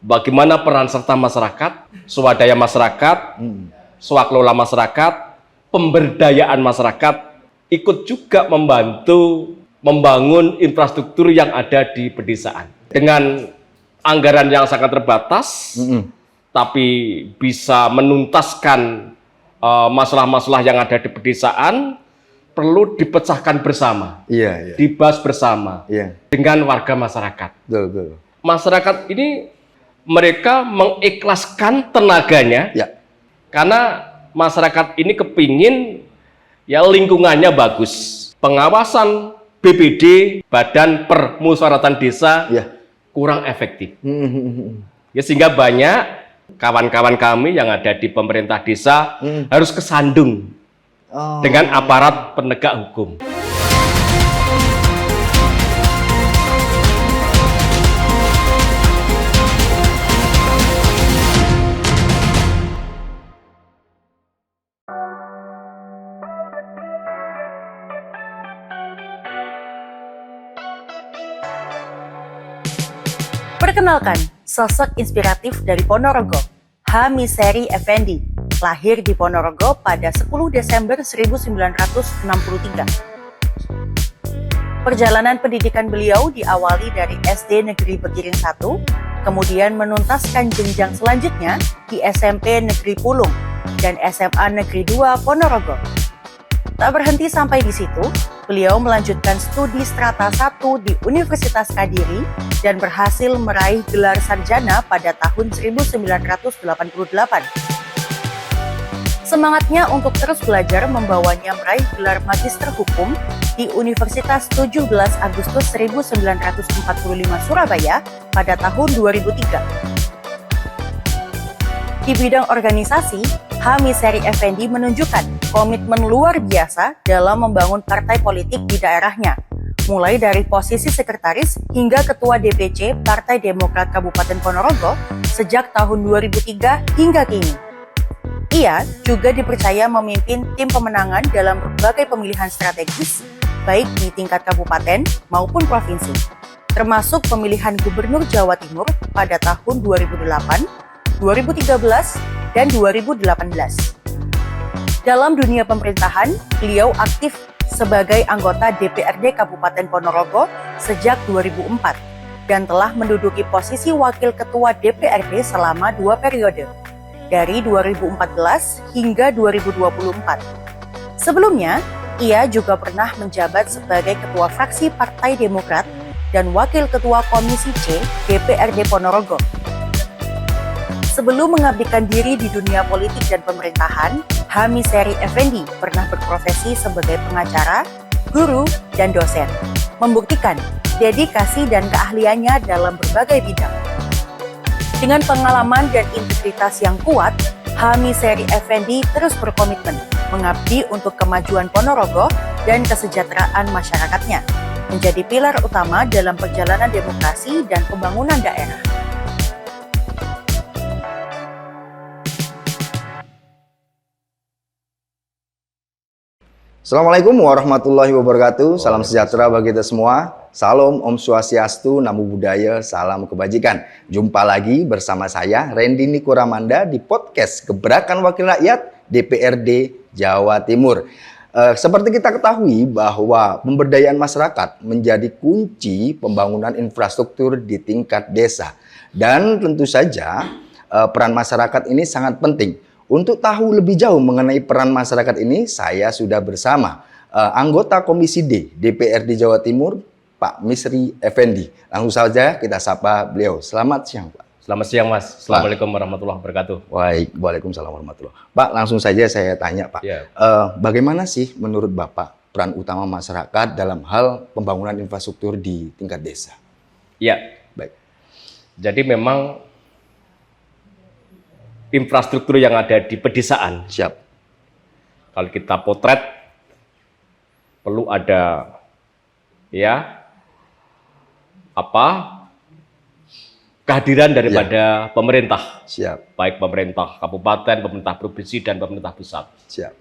bagaimana peran serta masyarakat, swadaya masyarakat, swaklola masyarakat, pemberdayaan masyarakat, ikut juga membantu membangun infrastruktur yang ada di pedesaan. Dengan anggaran yang sangat terbatas, tapi bisa menuntaskan masalah-masalah yang ada di pedesaan, perlu dipecahkan bersama, dibahas bersama dengan warga masyarakat. Betul. Masyarakat ini mereka mengikhlaskan tenaganya, karena masyarakat ini kepingin ya lingkungannya bagus. Pengawasan BPD, Badan Permusyawaratan Desa, kurang efektif. Ya, sehingga banyak kawan-kawan kami yang ada di pemerintah desa harus kesandung dengan aparat penegak hukum. Perkenalkan, sosok inspiratif dari Ponorogo, H. Miseri Effendi, lahir di Ponorogo pada 10 Desember 1963. Perjalanan pendidikan beliau diawali dari SD Negeri Pegiring 1, kemudian menuntaskan jenjang selanjutnya di SMP Negeri Pulung dan SMA Negeri 2 Ponorogo. Tak berhenti sampai di situ, beliau melanjutkan studi strata 1 di Universitas Kadiri dan berhasil meraih gelar sarjana pada tahun 1988. Semangatnya untuk terus belajar membawanya meraih gelar Magister Hukum di Universitas 17 Agustus 1945 Surabaya pada tahun 2003. Di bidang organisasi, H. Miseri Effendi menunjukkan komitmen luar biasa dalam membangun partai politik di daerahnya, mulai dari posisi sekretaris hingga ketua DPC Partai Demokrat Kabupaten Ponorogo sejak tahun 2003 hingga kini. Ia juga dipercaya memimpin tim pemenangan dalam berbagai pemilihan strategis, baik di tingkat kabupaten maupun provinsi, termasuk pemilihan Gubernur Jawa Timur pada tahun 2008, 2013, dan 2018. Dalam dunia pemerintahan, beliau aktif sebagai anggota DPRD Kabupaten Ponorogo sejak 2004 dan telah menduduki posisi Wakil Ketua DPRD selama 2 periode, dari 2014 hingga 2024. Sebelumnya, ia juga pernah menjabat sebagai Ketua Fraksi Partai Demokrat dan Wakil Ketua Komisi C DPRD Ponorogo. Sebelum mengabdikan diri di dunia politik dan pemerintahan, H. Miseri Effendi pernah berprofesi sebagai pengacara, guru, dan dosen, membuktikan dedikasi dan keahliannya dalam berbagai bidang. Dengan pengalaman dan integritas yang kuat, H. Miseri Effendi terus berkomitmen mengabdi untuk kemajuan Ponorogo dan kesejahteraan masyarakatnya, menjadi pilar utama dalam perjalanan demokrasi dan pembangunan daerah. Assalamualaikum warahmatullahi wabarakatuh. Salam sejahtera bagi kita semua. Salam Om Swastiastu, Namo Buddhaya, salam kebajikan. Jumpa lagi bersama saya Randy Niko Ramanda di podcast Gebrakan Wakil Rakyat DPRD Jawa Timur. Seperti kita ketahui bahwa pemberdayaan masyarakat menjadi kunci pembangunan infrastruktur di tingkat desa. Dan tentu saja peran masyarakat ini sangat penting. Untuk tahu lebih jauh mengenai peran masyarakat ini, saya sudah bersama anggota Komisi D DPRD Jawa Timur, Pak Miseri Effendi. Langsung saja kita sapa beliau. Selamat siang, Pak. Selamat siang, Mas. Assalamualaikum warahmatullahi wabarakatuh. Waalaikumsalam warahmatullahi wabarakatuh. Pak, langsung saja saya tanya, Pak. Bagaimana sih menurut Bapak peran utama masyarakat dalam hal pembangunan infrastruktur di tingkat desa? Ya, baik. Jadi memang infrastruktur yang ada di pedesaan. Siap. Kalau kita potret, perlu ada kehadiran daripada pemerintah. Siap. Baik pemerintah kabupaten, pemerintah provinsi, dan pemerintah pusat. Siap.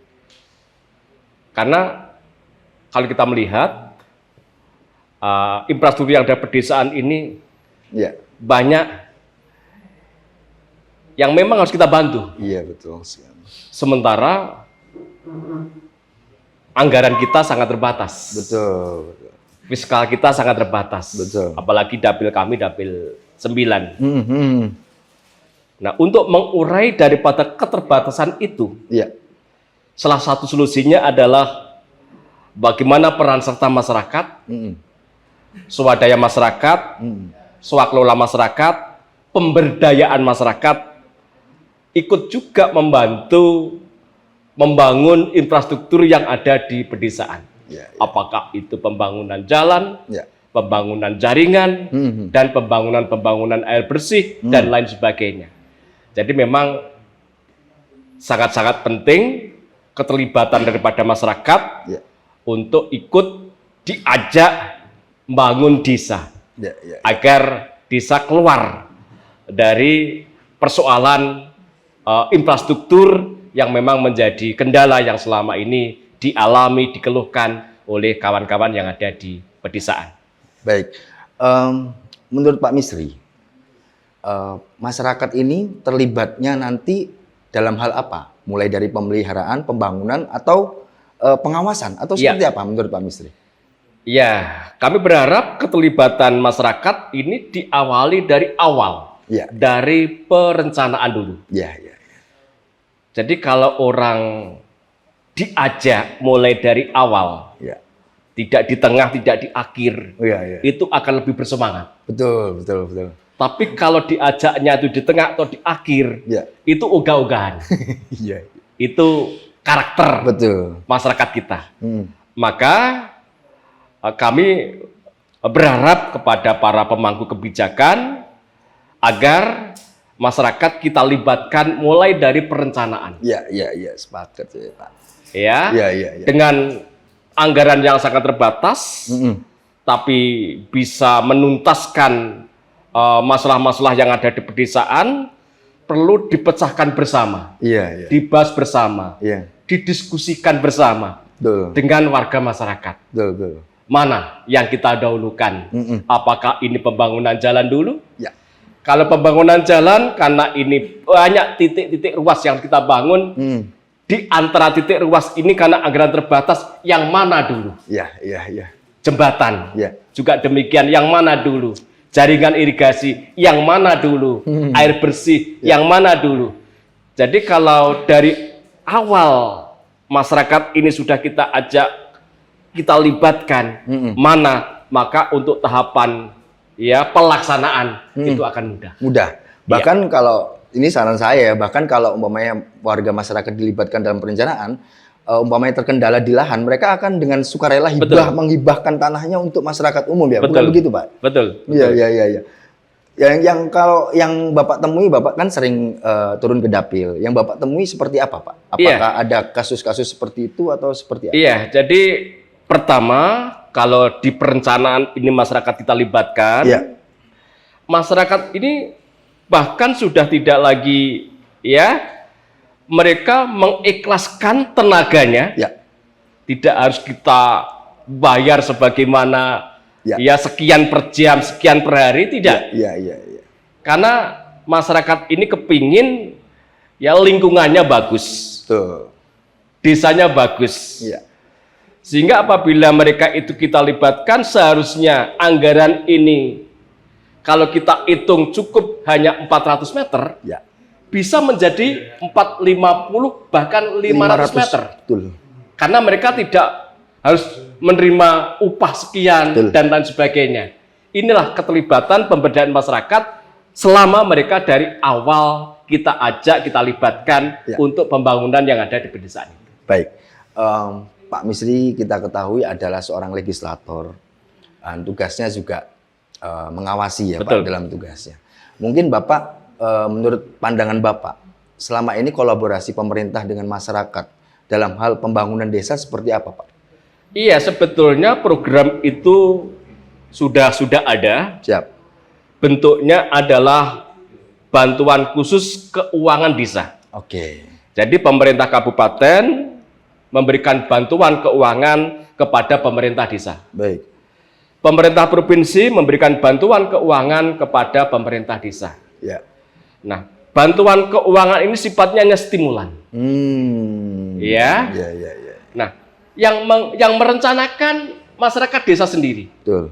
Karena kalau kita melihat infrastruktur yang ada pedesaan ini banyak yang memang harus kita bantu. Iya, betul sekali. Sementara anggaran kita sangat terbatas. Betul. Fiskal kita sangat terbatas. Betul. Apalagi dapil kami dapil 9. Hmm. Nah, untuk mengurai daripada keterbatasan itu, Iya. salah satu solusinya adalah bagaimana peran serta masyarakat, Hmm. swadaya masyarakat, swaklola masyarakat, pemberdayaan masyarakat, ikut juga membantu membangun infrastruktur yang ada di pedesaan. Ya, ya. Apakah itu pembangunan jalan, Ya. pembangunan jaringan, dan pembangunan air bersih, dan lain sebagainya. Jadi memang sangat-sangat penting keterlibatan daripada masyarakat Ya. untuk ikut diajak membangun desa, Ya, ya. agar desa keluar dari persoalan infrastruktur yang memang menjadi kendala yang selama ini dialami, dikeluhkan oleh kawan-kawan yang ada di pedesaan. Baik. Menurut Pak Misri, masyarakat ini terlibatnya nanti dalam hal apa? Mulai dari pemeliharaan, pembangunan, atau pengawasan, atau Ya. seperti apa menurut Pak Misri? Ya, kami berharap keterlibatan masyarakat ini diawali dari awal, Ya. dari perencanaan dulu. Ya, ya. Jadi kalau orang diajak mulai dari awal, Ya. tidak di tengah, tidak di akhir, Ya, ya. itu akan lebih bersemangat. Betul, betul, betul. Tapi kalau diajaknya itu di tengah atau di akhir, Ya. itu ogah-ogahan. Iya. Itu karakter Betul. masyarakat kita. Hmm. Maka kami berharap kepada para pemangku kebijakan agar masyarakat kita libatkan mulai dari perencanaan. Ya, ya, ya, sepakat ya, Pak. Ya, Ya, ya, ya. dengan anggaran yang sangat terbatas, tapi bisa menuntaskan masalah-masalah yang ada di pedesaan, perlu dipecahkan bersama, Iya, iya. dibahas bersama, Iya. didiskusikan bersama Betul. dengan warga masyarakat. Betul, betul. Mana yang kita dahulukan? Apakah ini pembangunan jalan dulu? Ya. Kalau pembangunan jalan, karena ini banyak titik-titik ruas yang kita bangun, di antara titik ruas ini karena anggaran terbatas, yang mana dulu? Ya, ya, ya. Jembatan, Ya. juga demikian, yang mana dulu? Jaringan irigasi, yang mana dulu? Air bersih, yang mana dulu? Jadi kalau dari awal masyarakat ini sudah kita ajak, kita libatkan, mana, maka untuk tahapan ya pelaksanaan itu akan mudah. Mudah. Bahkan kalau ini saran saya, bahkan kalau umpamanya warga masyarakat dilibatkan dalam perencanaan, umpamanya terkendala di lahan, mereka akan dengan sukarela hibah menghibahkan tanahnya untuk masyarakat umum ya. Bukan begitu, Pak? Betul. Iya, iya, iya, iya. Yang kalau yang Bapak temui, Bapak kan sering turun ke dapil. Yang Bapak temui seperti apa, Pak? Apakah ada kasus-kasus seperti itu atau seperti apa? Iya, jadi pertama kalau di perencanaan ini masyarakat kita libatkan, Iya. masyarakat ini bahkan sudah tidak lagi ya mereka mengikhlaskan tenaganya, Ya. tidak harus kita bayar sebagaimana ya sekian per jam, sekian per hari, tidak. Iya, iya, iya. Karena masyarakat ini kepingin ya lingkungannya bagus, Tuh. desanya bagus. Iya. Sehingga apabila mereka itu kita libatkan, seharusnya anggaran ini kalau kita hitung cukup hanya 400 meter, Ya. bisa menjadi 450 bahkan 500 meter. Betul. Karena mereka tidak harus menerima upah sekian Betul. dan lain sebagainya. Inilah keterlibatan pemberdayaan masyarakat selama mereka dari awal kita ajak, kita libatkan untuk pembangunan yang ada di pedesaan itu. Baik. Pak Misri kita ketahui adalah seorang legislator. Tugasnya juga mengawasi ya, Betul. Pak, dalam tugasnya. Mungkin Bapak, menurut pandangan Bapak, selama ini kolaborasi pemerintah dengan masyarakat dalam hal pembangunan desa seperti apa, Pak? Iya, sebetulnya program itu sudah ada. Siap. Bentuknya adalah bantuan khusus keuangan desa. Oke. Jadi pemerintah kabupaten memberikan bantuan keuangan kepada pemerintah desa. Baik. Pemerintah provinsi memberikan bantuan keuangan kepada pemerintah desa. Ya. Nah, bantuan keuangan ini sifatnya hanya stimulan. Ya. Ya. Nah, yang merencanakan masyarakat desa sendiri. Betul.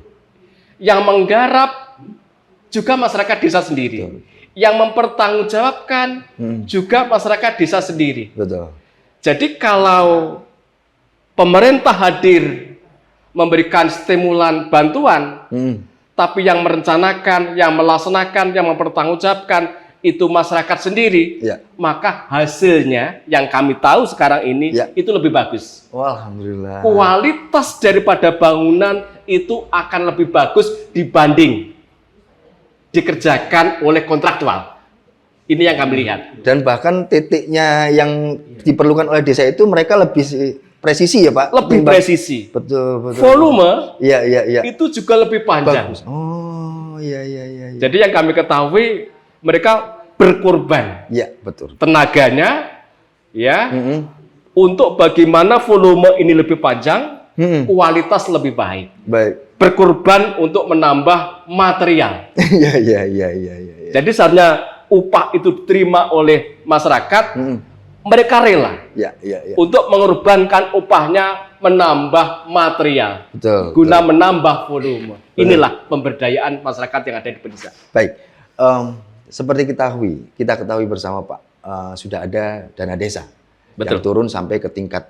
Yang menggarap juga masyarakat desa sendiri. Betul. Yang mempertanggungjawabkan juga masyarakat desa sendiri. Betul. Jadi kalau pemerintah hadir memberikan stimulan bantuan, tapi yang merencanakan, yang melaksanakan, yang mempertanggungjawabkan itu masyarakat sendiri, Ya. maka hasilnya yang kami tahu sekarang ini Ya. itu lebih bagus. Alhamdulillah. Kualitas daripada bangunan itu akan lebih bagus dibanding dikerjakan oleh kontraktual. Ini yang kami lihat. Dan bahkan titiknya yang diperlukan oleh desa itu mereka lebih presisi ya Pak? Lebih presisi. Betul. Volume Iya. itu juga lebih panjang. Bagus. Oh, iya. Jadi yang kami ketahui mereka berkorban Iya, betul. tenaganya ya untuk bagaimana volume ini lebih panjang, kualitas lebih baik. Baik. Berkorban untuk menambah material. Iya. Jadi seharusnya upah itu diterima oleh masyarakat, mereka rela Iya. untuk mengorbankan upahnya menambah material, Betul. guna menambah volume. Inilah pemberdayaan masyarakat yang ada di pedesaan. Baik. Seperti kita ketahui bersama Pak, sudah ada dana desa yang turun sampai ke tingkat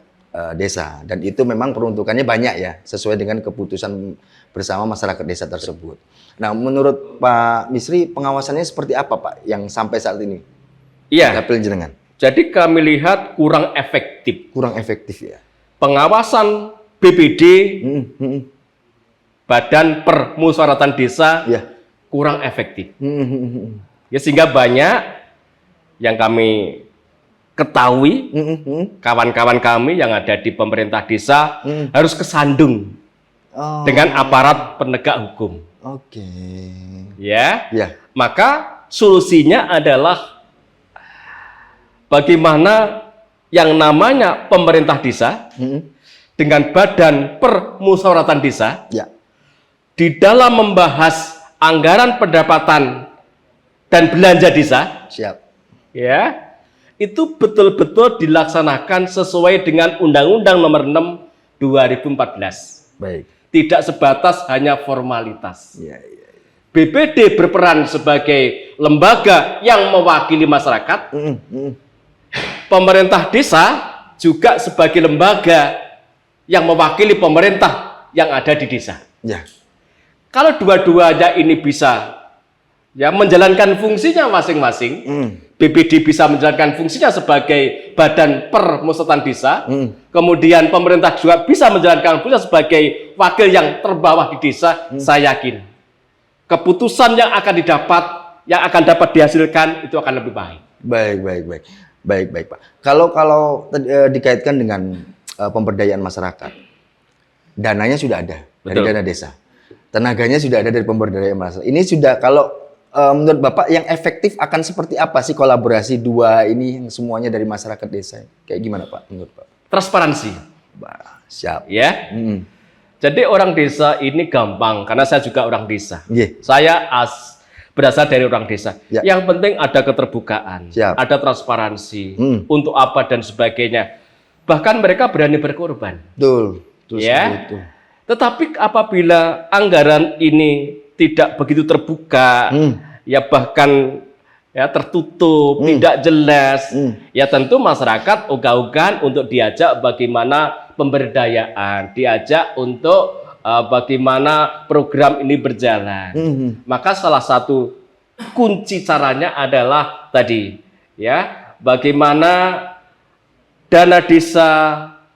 desa, dan itu memang peruntukannya banyak ya, sesuai dengan keputusan bersama masyarakat desa tersebut. Nah, menurut Pak Misri, pengawasannya seperti apa Pak yang sampai saat ini? Iya. Dapil jenengan. Jadi kami lihat kurang efektif. Kurang efektif ya. Pengawasan BPD, Badan Permusyawaratan Desa, Ya. kurang efektif. Ya, sehingga banyak yang kami ketahui, kawan-kawan kami yang ada di pemerintah desa harus kesandung dengan aparat penegak hukum. Oke. Ya, Ya. maka solusinya adalah bagaimana yang namanya pemerintah desa dengan Badan Permusyawaratan Desa Ya. di dalam membahas anggaran pendapatan dan belanja desa, Siap. ya, itu betul-betul dilaksanakan sesuai dengan Undang-Undang Nomor 6 2014. Baik. Tidak sebatas hanya formalitas. Ya. BPD berperan sebagai lembaga yang mewakili masyarakat. Pemerintah desa juga sebagai lembaga yang mewakili pemerintah yang ada di desa. Ya. Kalau dua-duanya ini bisa ya menjalankan fungsinya masing-masing, BPD bisa menjalankan fungsinya sebagai Badan Permusyawaratan Desa, kemudian pemerintah juga bisa menjalankan fungsinya sebagai wakil yang terbawah di desa. Saya yakin keputusan yang akan dapat dihasilkan itu akan lebih baik. Baik Pak. Kalau dikaitkan dengan pemberdayaan masyarakat, dananya sudah ada dari Betul. dana desa, tenaganya sudah ada dari pemberdayaan masyarakat. Ini sudah, kalau menurut Bapak yang efektif akan seperti apa sih kolaborasi dua ini yang semuanya dari masyarakat desa? Kayak gimana Pak menurut Pak? Transparansi. Siap. Ya. Jadi orang desa ini gampang karena saya juga orang desa. Iya. Saya berasal dari orang desa. Ya. Yang penting ada keterbukaan, Siap. ada transparansi untuk apa dan sebagainya. Bahkan mereka berani berkorban. Betul. Ya. Itu. Tetapi apabila anggaran ini tidak begitu terbuka, ya bahkan ya tertutup, tidak jelas, ya tentu masyarakat ogah-ogahan untuk diajak bagaimana pemberdayaan, diajak untuk bagaimana program ini berjalan. Maka salah satu kunci caranya adalah tadi, ya, bagaimana dana desa,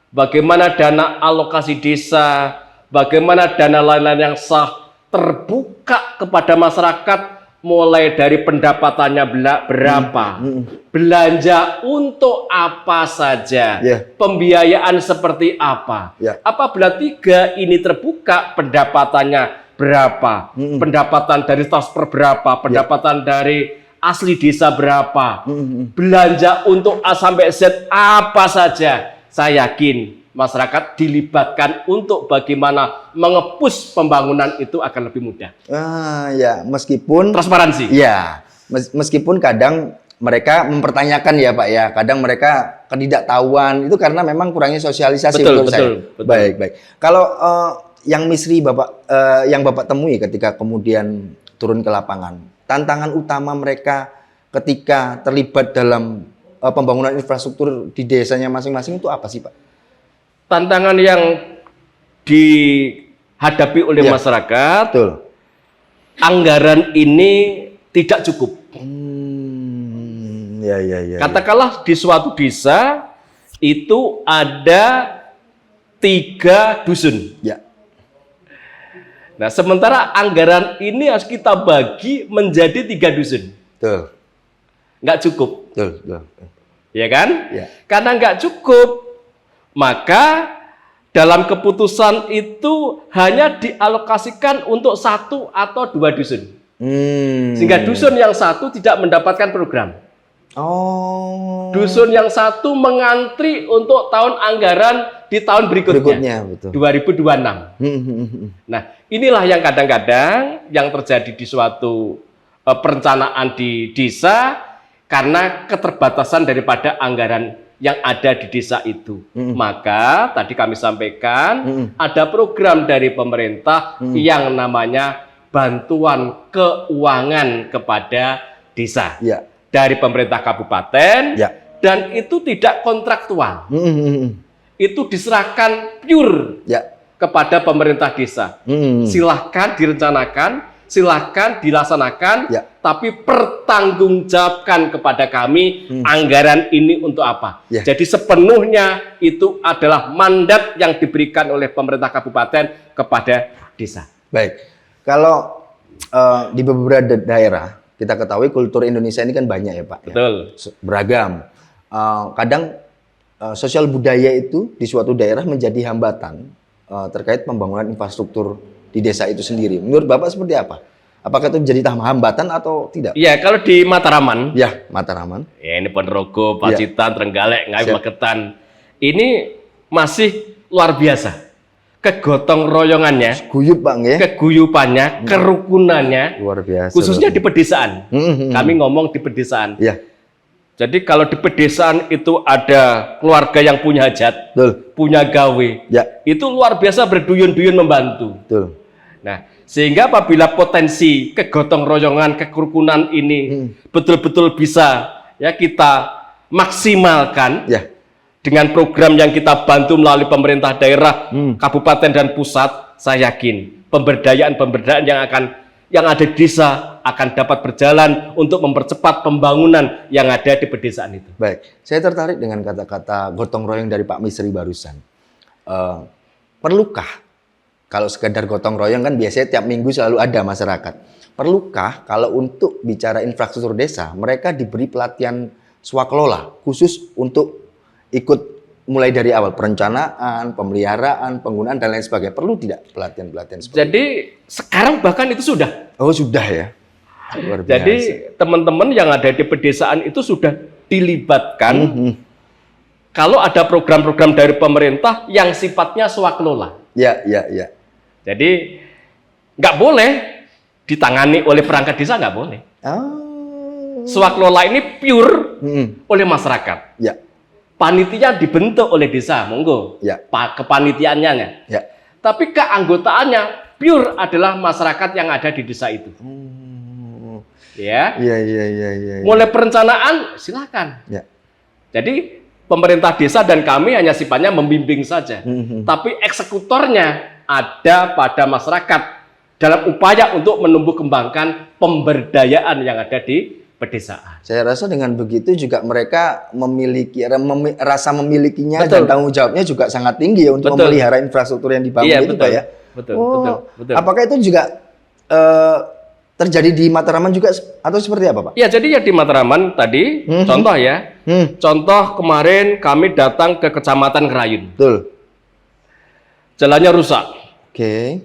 bagaimana dana alokasi desa, bagaimana dana lain-lain yang sah terbuka kepada masyarakat, mulai dari pendapatannya berapa, belanja untuk apa saja, pembiayaan seperti apa. Apabila tiga ini terbuka, pendapatannya berapa, pendapatan dari transfer berapa, pendapatan dari asli desa berapa, belanja untuk A sampai Z apa saja, saya yakin masyarakat dilibatkan untuk bagaimana mengepus pembangunan itu akan lebih mudah. Ya, meskipun Transparansi. ya, meskipun kadang mereka mempertanyakan ya Pak ya. Kadang mereka ketidaktahuan itu karena memang kurangnya sosialisasi menurut saya. Betul. Baik. Kalau yang Misri yang Bapak temui ketika kemudian turun ke lapangan, tantangan utama mereka ketika terlibat dalam pembangunan infrastruktur di desanya masing-masing itu apa sih Pak? Tantangan yang dihadapi oleh masyarakat, Betul. Anggaran ini tidak cukup. Ya. Katakanlah di suatu desa itu ada 3 dusun. Ya. Nah, sementara anggaran ini harus kita bagi menjadi 3 dusun. Betul. Nggak cukup. Betul. Ya kan? Ya. Karena nggak cukup, maka dalam keputusan itu hanya dialokasikan untuk 1 atau 2 dusun. Sehingga dusun yang 1 tidak mendapatkan program. Dusun yang 1 mengantri untuk tahun anggaran di tahun berikutnya, betul. 2026. Nah, inilah yang kadang-kadang yang terjadi di suatu perencanaan di desa karena keterbatasan daripada anggaran yang ada di desa itu. Maka tadi kami sampaikan ada program dari pemerintah yang namanya bantuan keuangan kepada desa. Ya. Dari pemerintah kabupaten, Ya. dan itu tidak kontraktual. Itu diserahkan pure kepada pemerintah desa. Silahkan direncanakan, silahkan dilaksanakan, tapi pertanggungjawabkan kepada kami anggaran ini untuk apa. Jadi sepenuhnya itu adalah mandat yang diberikan oleh pemerintah kabupaten kepada desa. Baik, kalau di beberapa daerah, kita ketahui kultur Indonesia ini kan banyak ya Pak. Betul. Ya? Beragam. Kadang sosial budaya itu di suatu daerah menjadi hambatan terkait pembangunan infrastruktur di desa itu sendiri. Menurut Bapak seperti apa? Apakah itu menjadi hambatan atau tidak? Iya, kalau di Mataraman. Ya, Mataraman. Ya, ini Ponorogo, Pacitan, Trenggalek, Ngawi, Magetan. Ini masih luar biasa. Kegotong royongannya, Guyup Bang ya. keguyupannya, kerukunannya, Luar biasa. khususnya di pedesaan. Kami ngomong di pedesaan. Ya. Jadi kalau di pedesaan itu ada keluarga yang punya hajat, Betul. punya gawe, itu luar biasa berduyun-duyun membantu. Betul. Nah, sehingga apabila potensi kegotong royongan, kerukunan ini betul-betul bisa ya kita maksimalkan. Dengan program yang kita bantu melalui pemerintah daerah, kabupaten dan pusat, saya yakin pemberdayaan yang ada di desa akan dapat berjalan untuk mempercepat pembangunan yang ada di pedesaan itu. Baik, saya tertarik dengan kata-kata gotong royong dari Pak Misri barusan. Perlukah kalau sekedar gotong royong kan biasanya tiap minggu selalu ada masyarakat. Perlukah kalau untuk bicara infrastruktur desa mereka diberi pelatihan swakelola khusus untuk ikut mulai dari awal perencanaan, pemeliharaan, penggunaan dan lain sebagainya. Perlu tidak pelatihan-pelatihan seperti Jadi sekarang bahkan itu sudah. Oh sudah ya. Luar biasa. Jadi teman-teman yang ada di pedesaan itu sudah dilibatkan. Kalau ada program-program dari pemerintah yang sifatnya swakelola. Ya. Jadi nggak boleh ditangani oleh perangkat desa, nggak boleh. Swakelola ini pure oleh masyarakat. Ya. Panitia dibentuk oleh desa, monggo. Kepanitiaannya. Tapi keanggotaannya pure adalah masyarakat yang ada di desa itu. Ya. Mulai perencanaan silakan. Jadi pemerintah desa dan kami hanya sifatnya membimbing saja. Tapi eksekutornya ada pada masyarakat dalam upaya untuk menumbuh kembangkan pemberdayaan yang ada di pedesaan. Saya rasa dengan begitu juga mereka memiliki rasa memilikinya Betul. dan tanggung jawabnya juga sangat tinggi ya untuk Betul. memelihara infrastruktur yang dibangun itu Pak ya. Betul. Apakah itu juga terjadi di Mataraman juga atau seperti apa Pak? Ya, jadi ya di Matraman tadi contoh ya. Contoh kemarin kami datang ke Kecamatan Kerayun. Betul. Jalannya rusak. Oke.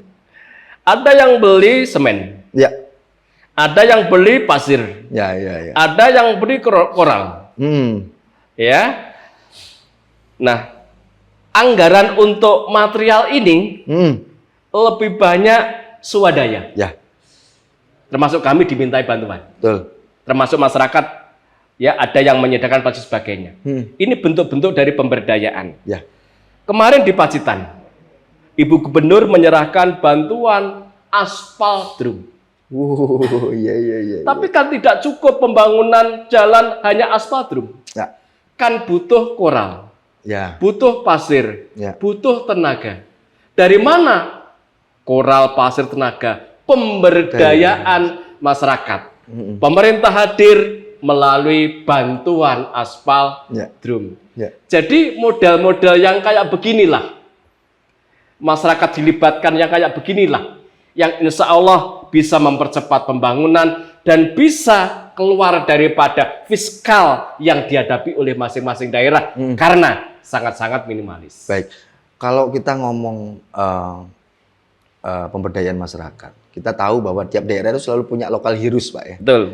Ada yang beli semen. Ya. Ada yang beli pasir. Ya. Ada yang beli koral. Ya. Nah, anggaran untuk material ini lebih banyak swadaya. Ya. Termasuk kami dimintai bantuan. Betul. Termasuk masyarakat ya ada yang menyediakan dan sebagainya. Ini bentuk-bentuk dari pemberdayaan. Ya. Kemarin di Pacitan, Ibu Gubernur menyerahkan bantuan aspal drum. Iya. Tapi kan tidak cukup pembangunan jalan hanya aspal drum. Ya. Kan butuh koral, Ya. butuh pasir, Ya. butuh tenaga. Dari mana koral, pasir, tenaga? Pemberdayaan masyarakat. Pemerintah hadir melalui bantuan aspal Ya. drum. Ya. Jadi modal-modal yang kayak beginilah, masyarakat dilibatkan yang kayak beginilah, yang insya Allah bisa mempercepat pembangunan dan bisa keluar daripada fiskal yang dihadapi oleh masing-masing daerah karena sangat-sangat minimalis. Baik, kalau kita ngomong pemberdayaan masyarakat, kita tahu bahwa tiap daerah itu selalu punya lokal heroes, Pak ya. Betul.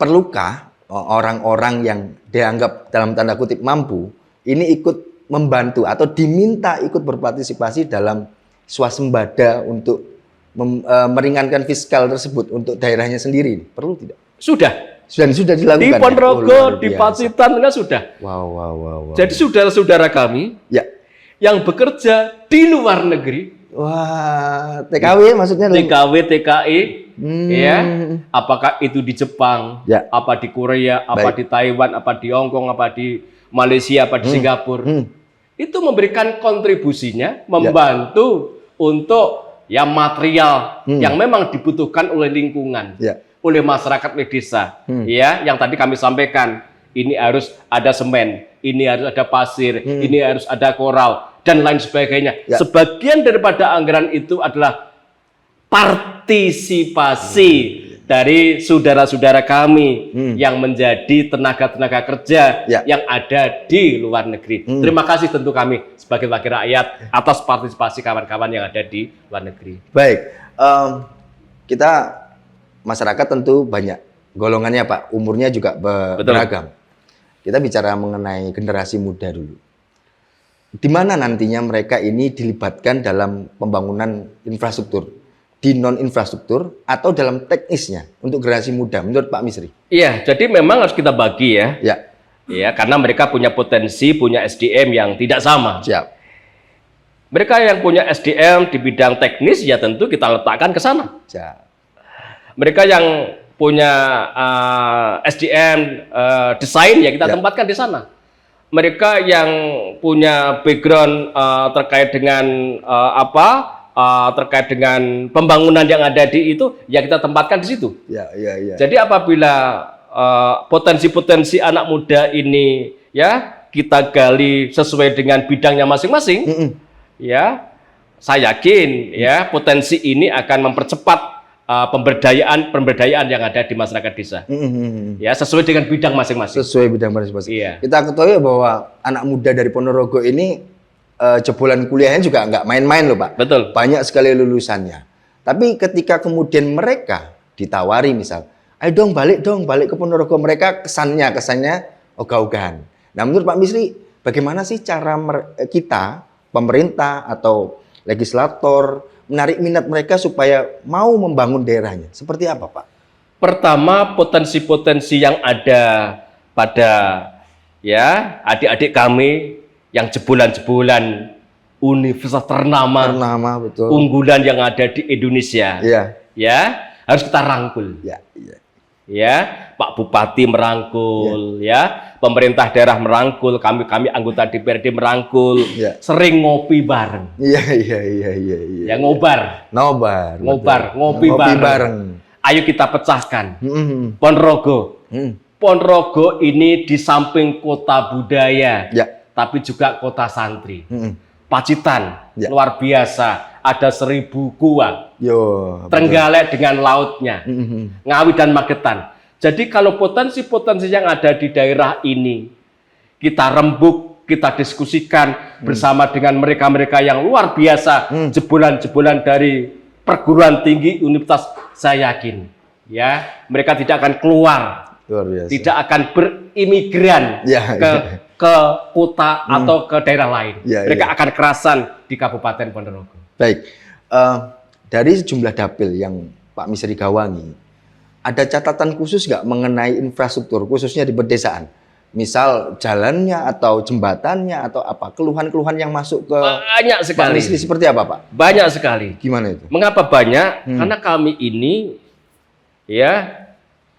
Perlukah orang-orang yang dianggap dalam tanda kutip mampu ini ikut membantu atau diminta ikut berpartisipasi dalam swasembada untuk meringankan fiskal tersebut untuk daerahnya sendiri? Perlu tidak? Sudah. Sudah dilakukan. Di Ponorogo, luar di biasa. Pacitan kan sudah. Wow. Jadi saudara-saudara kami Ya. yang bekerja di luar negeri, Wah, TKW maksudnya? TKW, TKI, ya, apakah itu di Jepang, Ya. apa di Korea, apa Baik. di Taiwan, apa di Hong Kong, apa di Malaysia, apa di Singapura, itu memberikan kontribusinya, membantu untuk ya material yang memang dibutuhkan oleh lingkungan, Ya. oleh masyarakat, oleh desa, ya, yang tadi kami sampaikan, ini harus ada semen, ini harus ada pasir, ini harus ada koral, dan lain sebagainya. Ya. Sebagian daripada anggaran itu adalah partisipasi dari saudara-saudara kami yang menjadi tenaga-tenaga kerja Ya. yang ada di luar negeri. Terima kasih tentu kami sebagai wakil rakyat atas partisipasi kawan-kawan yang ada di luar negeri. Baik, kita masyarakat tentu banyak golongannya, Pak. Umurnya juga Betul. beragam. Kita bicara mengenai generasi muda dulu. Di mana nantinya mereka ini dilibatkan dalam pembangunan infrastruktur, di non-infrastruktur atau dalam teknisnya untuk generasi muda, menurut Pak Misri? Iya, jadi memang harus kita bagi ya. Ya, Ya, karena mereka punya potensi, punya SDM yang tidak sama. siap. Mereka yang punya SDM di bidang teknis ya tentu kita letakkan ke sana. Siap. Mereka yang punya SDM desain ya kita tempatkan di sana. Mereka yang punya background terkait dengan terkait dengan pembangunan yang ada di itu ya kita tempatkan di situ. Ya. Jadi apabila potensi-potensi anak muda ini ya kita gali sesuai dengan bidangnya masing-masing, ya saya yakin ya potensi ini akan mempercepat pemberdayaan yang ada di masyarakat desa. Ya sesuai dengan bidang masing-masing. Sesuai bidang masing-masing. Iya. Kita ketahui bahwa anak muda dari Ponorogo ini jebolan kuliahnya juga nggak main-main loh, Pak. Betul. Banyak sekali lulusannya. Tapi ketika kemudian mereka ditawari misal, ayo dong balik ke Ponorogo, mereka kesannya ogah-ogahan. Nah, menurut Pak Misri, bagaimana sih cara kita, pemerintah atau legislator menarik minat mereka supaya mau membangun daerahnya? Seperti apa, Pak? Pertama, potensi-potensi yang ada pada ya adik-adik kami yang jebolan-jebolan universitas ternama, Betul. unggulan yang ada di Indonesia. Iya. Ya, harus kita rangkul. Iya. Ya, Pak Bupati merangkul, ya, pemerintah daerah merangkul, kami anggota DPRD merangkul, Ya. sering ngopi bareng. Iya. Ya ngobar, Nobar. ngopi bareng. Ayo kita pecahkan. Ponorogo. Ponorogo ini di samping kota budaya, Ya. tapi juga kota santri. Pacitan, Ya. luar biasa, ada 1000 gua. Yo. Trenggalek dengan lautnya, Ngawi dan Magetan. Jadi kalau potensi-potensi yang ada di daerah ini kita rembuk, kita diskusikan bersama dengan mereka-mereka yang luar biasa, jebolan-jebolan dari perguruan tinggi universitas, saya yakin ya mereka tidak akan keluar, Luar biasa. tidak akan berimigran Ya, ke kota atau ke daerah lain. Ya, Mereka akan kerasan di Kabupaten Ponorogo. Baik, dari sejumlah dapil yang Pak Misri gawangi, ada catatan khusus nggak mengenai infrastruktur, khususnya di pedesaan? Misal jalannya atau jembatannya atau apa? Keluhan-keluhan yang masuk ke Banyak Pak sekali. Misri seperti apa, Pak? Banyak sekali. Gimana itu? Mengapa banyak? Karena kami ini ya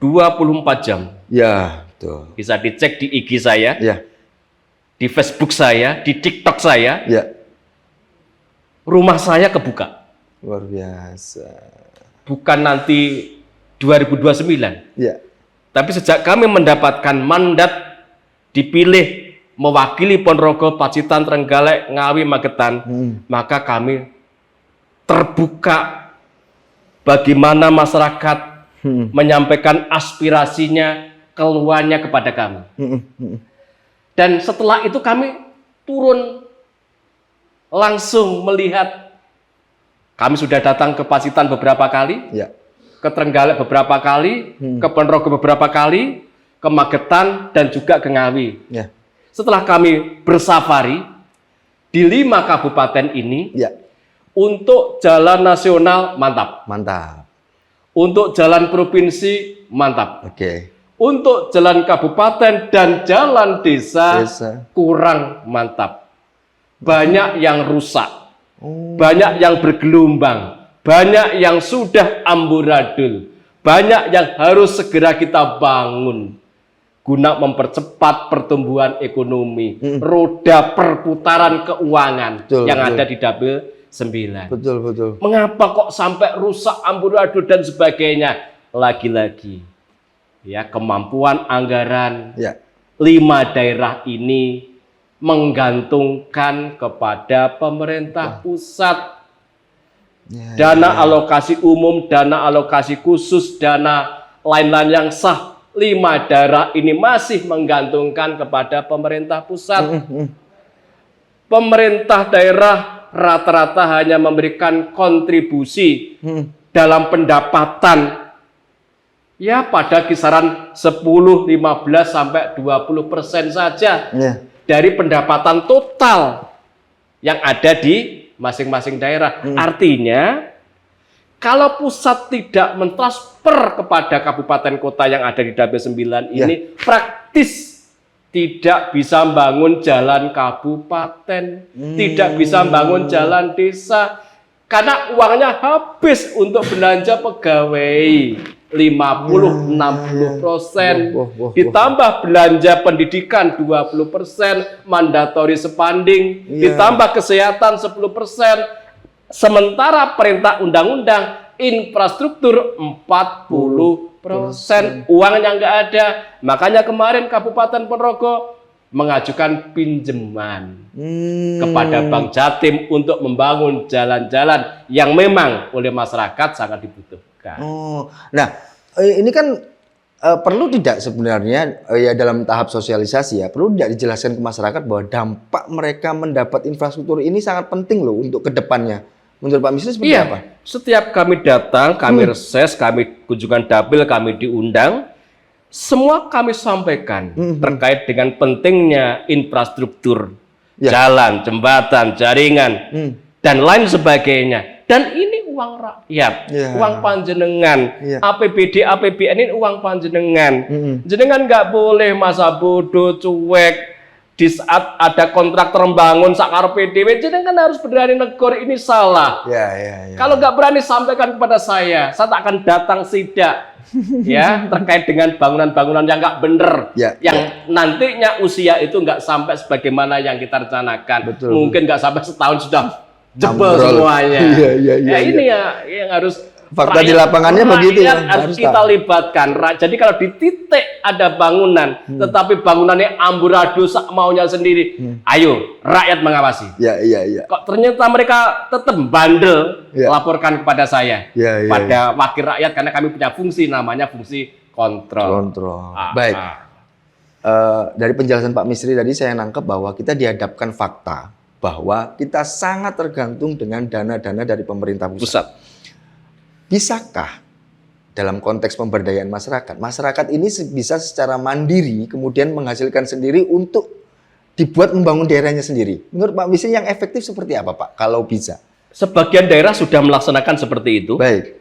24 jam. Ya, betul. Bisa dicek di IG saya, Ya, di Facebook saya, di TikTok saya, ya. rumah saya kebuka. Luar biasa. Bukan nanti 2029. Ya. Tapi sejak kami mendapatkan mandat dipilih mewakili Ponorogo, Pacitan, Trenggalek, Ngawi, Magetan, maka kami terbuka bagaimana masyarakat menyampaikan aspirasinya, keluhannya kepada kami. Dan setelah itu kami turun langsung melihat. Kami sudah datang ke Pacitan beberapa kali, Ya. ke Trenggalek beberapa kali, ke Ponorogo beberapa kali, ke Magetan, dan juga ke Ngawi. Ya. Setelah kami bersafari di 5 kabupaten ini, Ya. untuk jalan nasional mantap, Mantap. untuk jalan provinsi mantap, Oke. untuk jalan kabupaten dan jalan desa, Desa. kurang mantap. Banyak yang rusak, Oh. banyak yang bergelombang, banyak yang sudah amburadul, banyak yang harus segera kita bangun guna mempercepat pertumbuhan ekonomi, roda perputaran keuangan Betul, yang betul. ada di Dapil 9. Betul, betul. Mengapa kok sampai rusak, amburadul dan sebagainya? Lagi-lagi ya, kemampuan anggaran Ya. 5 daerah ini menggantungkan kepada pemerintah pusat. Ya, Dana alokasi umum, dana alokasi khusus, dana lain-lain yang sah, 5 daerah ini masih menggantungkan kepada pemerintah pusat. Pemerintah daerah rata-rata hanya memberikan kontribusi dalam pendapatan ya pada kisaran 10, 15 sampai 20% saja Ya. dari pendapatan total yang ada di masing-masing daerah. Artinya, kalau pusat tidak mentransfer kepada kabupaten kota yang ada di Dapil 9 ini, praktis tidak bisa membangun jalan kabupaten, tidak bisa membangun jalan desa, karena uangnya habis untuk belanja pegawai. 50-60%, Wah. ditambah belanja pendidikan 20%, mandatory spending, ditambah kesehatan 10%, sementara perintah undang-undang infrastruktur 40%, uangnya nggak ada. Makanya kemarin Kabupaten Ponorogo mengajukan pinjaman kepada Bank Jatim untuk membangun jalan-jalan yang memang oleh masyarakat sangat dibutuhkan. Oh, nah ini kan perlu tidak sebenarnya ya dalam tahap sosialisasi ya perlu tidak dijelaskan ke masyarakat bahwa dampak mereka mendapat infrastruktur ini sangat penting loh untuk kedepannya. Menurut Pak Misri seperti Iya, apa? setiap kami datang, kami reses, kami kunjungan dapil, kami diundang, semua kami sampaikan terkait dengan pentingnya infrastruktur, jalan, jembatan, jaringan, dan lain sebagainya. Dan ini uang rakyat, uang panjenengan, APBD, APBN ini uang panjenengan. Jenengan nggak boleh masa bodoh, cuek. Di saat ada kontrak membangun sakar PDW, jenengan harus berani negor ini salah. Kalau nggak berani sampaikan kepada saya tak akan datang sidak ya terkait dengan bangunan-bangunan yang nggak bener, yang nantinya usia itu nggak sampai sebagaimana yang kita rencanakan. Mungkin nggak sampai setahun sudah jebol semuanya. Ini ya yang harus fakta di lapangannya begitu ya. Harus kita libatkan. Jadi kalau di titik ada bangunan, tetapi bangunannya amburadul sak maunya sendiri, ayo rakyat mengawasi. Kok ternyata mereka tetap bandel, laporkan kepada saya, pada wakil rakyat, karena kami punya fungsi namanya fungsi kontrol. Baik. Dari penjelasan Pak Misri tadi saya nangkep bahwa kita dihadapkan fakta bahwa kita sangat tergantung dengan dana-dana dari pemerintah pusat. Bisakah dalam konteks pemberdayaan masyarakat, masyarakat ini bisa secara mandiri kemudian menghasilkan sendiri untuk dibuat membangun daerahnya sendiri? Menurut Pak Misri yang efektif seperti apa Pak, kalau bisa? Sebagian daerah sudah melaksanakan seperti itu. Baik.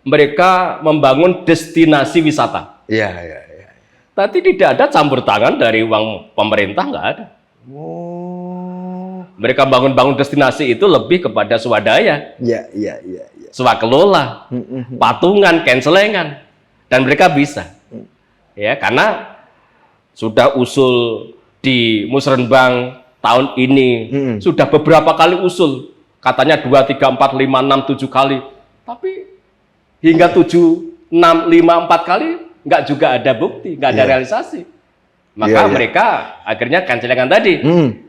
mereka membangun destinasi wisata. Iya. Tapi tidak ada campur tangan dari uang pemerintah, nggak ada. Oh. Mereka bangun destinasi itu lebih kepada swadaya, Iya. swakelola, patungan, cancelengan, dan mereka bisa, ya karena sudah usul di Musrenbang tahun ini, sudah beberapa kali usul, katanya 2, 3, 4, 5, 6, 7 kali, tapi hingga 7, 6, 5, 4 kali nggak juga ada bukti, nggak ada realisasi. Maka mereka akhirnya cancelengan tadi.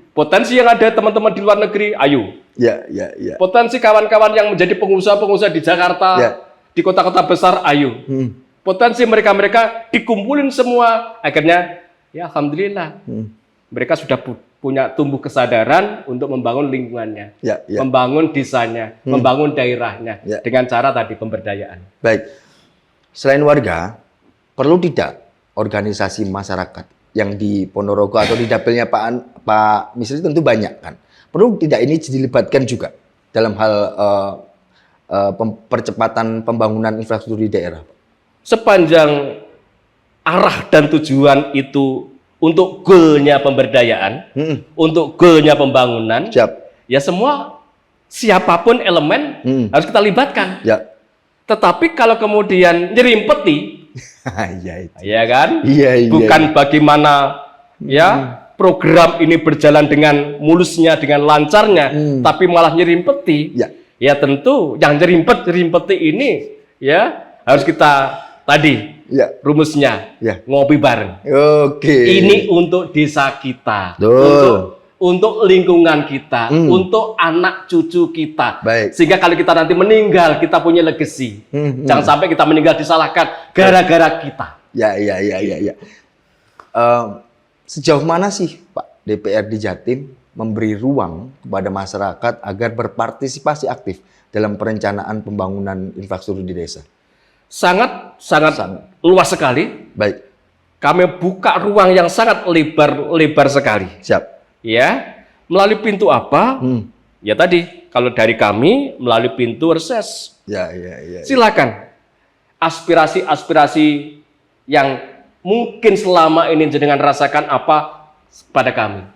Potensi yang ada teman-teman di luar negeri, ayo. Iya. Potensi kawan-kawan yang menjadi pengusaha-pengusaha di Jakarta, di kota-kota besar, ayo. Potensi mereka dikumpulin semua, akhirnya ya alhamdulillah. Mereka sudah punya tumbuh kesadaran untuk membangun lingkungannya, membangun desanya, membangun daerahnya dengan cara tadi pemberdayaan. Baik. Selain warga, perlu tidak organisasi masyarakat yang di Ponorogo atau di dapilnya Pak Misri tentu banyak kan. Perlu tidak ini dilibatkan juga dalam hal percepatan pembangunan infrastruktur di daerah? Sepanjang arah dan tujuan itu untuk goalnya pemberdayaan, untuk goalnya pembangunan, ya semua siapapun elemen harus kita libatkan. Tetapi kalau kemudian nyerimpeti, ya kan? Bukan bagaimana ya program ini berjalan dengan mulusnya, dengan lancarnya, tapi malah nyerimpeti. Ya tentu yang nyerimpeti ini ya harus kita tadi rumusnya ngopi bareng. Ini untuk desa kita, untuk lingkungan kita, untuk anak cucu kita. Sehingga kalau kita nanti meninggal, kita punya legacy. Jangan sampai kita meninggal disalahkan gara-gara kita. Sejauh mana sih Pak DPRD Jatim memberi ruang kepada masyarakat agar berpartisipasi aktif dalam perencanaan pembangunan infrastruktur di desa? Sangat luas sekali. Kami buka ruang yang sangat lebar sekali. Ya, melalui pintu apa? Ya tadi, kalau dari kami melalui pintu reses. Silakan. Aspirasi-aspirasi yang mungkin selama ini jenengan rasakan apa pada kami.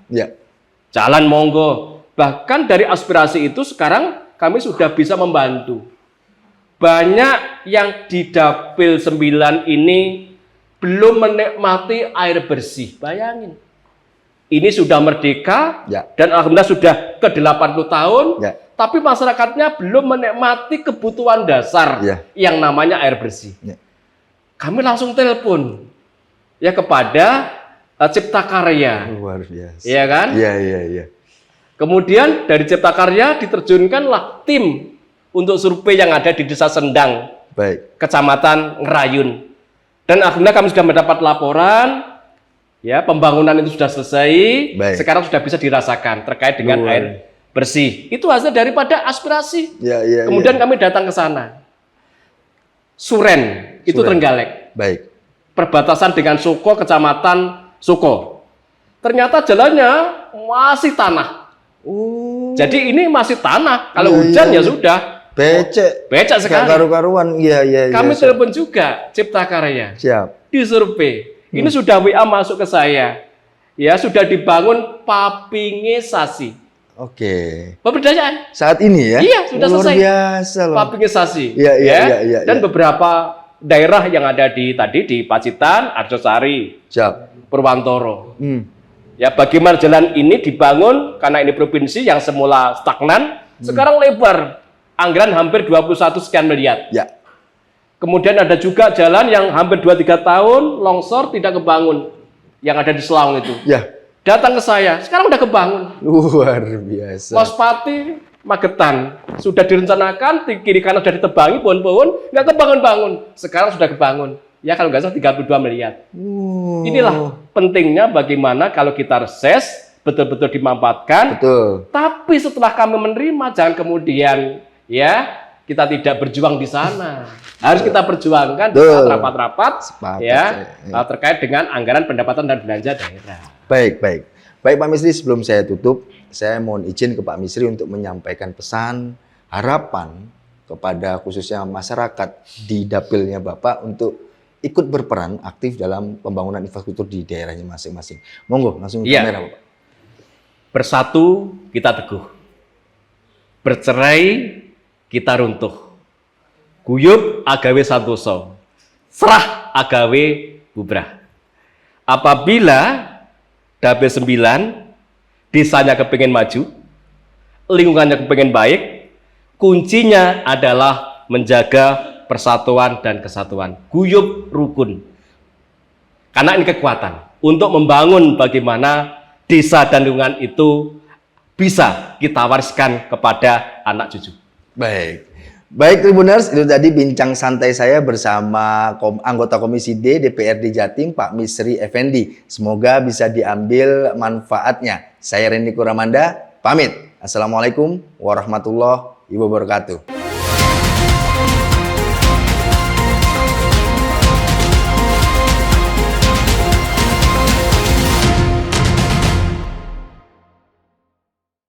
Jalan monggo. Bahkan dari aspirasi itu sekarang kami sudah bisa membantu. Banyak yang di Dapil 9 ini belum menikmati air bersih. Bayangin. Ini sudah merdeka dan alhamdulillah sudah ke 80 tahun, tapi masyarakatnya belum menikmati kebutuhan dasar yang namanya air bersih. Kami langsung telepon ya kepada Cipta Karya. Luar biasa. Iya kan? Kemudian dari Cipta Karya diterjunkanlah tim untuk survei yang ada di Desa Sendang, Kecamatan Ngerayun. Dan alhamdulillah kami sudah mendapat laporan. Ya, pembangunan itu sudah selesai, sekarang sudah bisa dirasakan terkait dengan air bersih. Itu hasil daripada aspirasi. Kemudian kami datang ke sana. Suren, itu Trenggalek. Perbatasan dengan Soko, Kecamatan Soko. Ternyata jalannya masih tanah. Jadi ini masih tanah. Kalau hujan ya sudah. Becek sekali. Karu-karuan. Kami telepon juga Cipta Karya. Di survei. Ini sudah WA masuk ke saya. Ya, sudah dibangun papingisasi. Pemberdayaan. Saat ini ya? Iya, sudah selesai. Luar biasa loh. Papingisasi. Dan beberapa daerah yang ada di Pacitan, Arjosari, Purwantoro. Ya, bagaimana jalan ini dibangun karena ini provinsi yang semula stagnan, sekarang lebar. Anggaran hampir 21 sekian miliar. Kemudian ada juga jalan yang hampir 2-3 tahun longsor tidak kebangun. Yang ada di Selaung itu. Datang ke saya, sekarang udah kebangun. Luar biasa. Lospati, Magetan. Sudah direncanakan, di kiri kanan sudah ditebangi, pohon-pohon, nggak kebangun-bangun. Sekarang sudah kebangun. Ya kalau nggak salah 32 miliar. Inilah pentingnya bagaimana kalau kita reses, betul-betul dimanfaatkan. Tapi setelah kami menerima, jangan kemudian ya kita tidak berjuang di sana. Harus kita perjuangkan di saat rapat-rapat terkait dengan anggaran pendapatan dan belanja daerah. Baik Pak Misri, sebelum saya tutup, saya mohon izin ke Pak Misri untuk menyampaikan pesan, harapan kepada khususnya masyarakat di dapilnya Bapak untuk ikut berperan aktif dalam pembangunan infrastruktur di daerahnya masing-masing. Monggo langsung ke Iya. kamera Bapak. Bersatu kita teguh. Bercerai kita runtuh. Guyub agawe santoso. Serah agawe bubrah. Apabila Dapil 9 desanya kepengen maju, lingkungannya kepengen baik, kuncinya adalah menjaga persatuan dan kesatuan. Guyub rukun. Karena ini kekuatan untuk membangun bagaimana desa dan lingkungan itu bisa kita wariskan kepada anak cucu. Baik. Baik Tribuners, itu tadi bincang santai saya bersama anggota Komisi D DPRD Jatim, Pak Misri Effendi. Semoga bisa diambil manfaatnya. Saya Rendy Kuramanda, pamit. Assalamualaikum warahmatullahi wabarakatuh.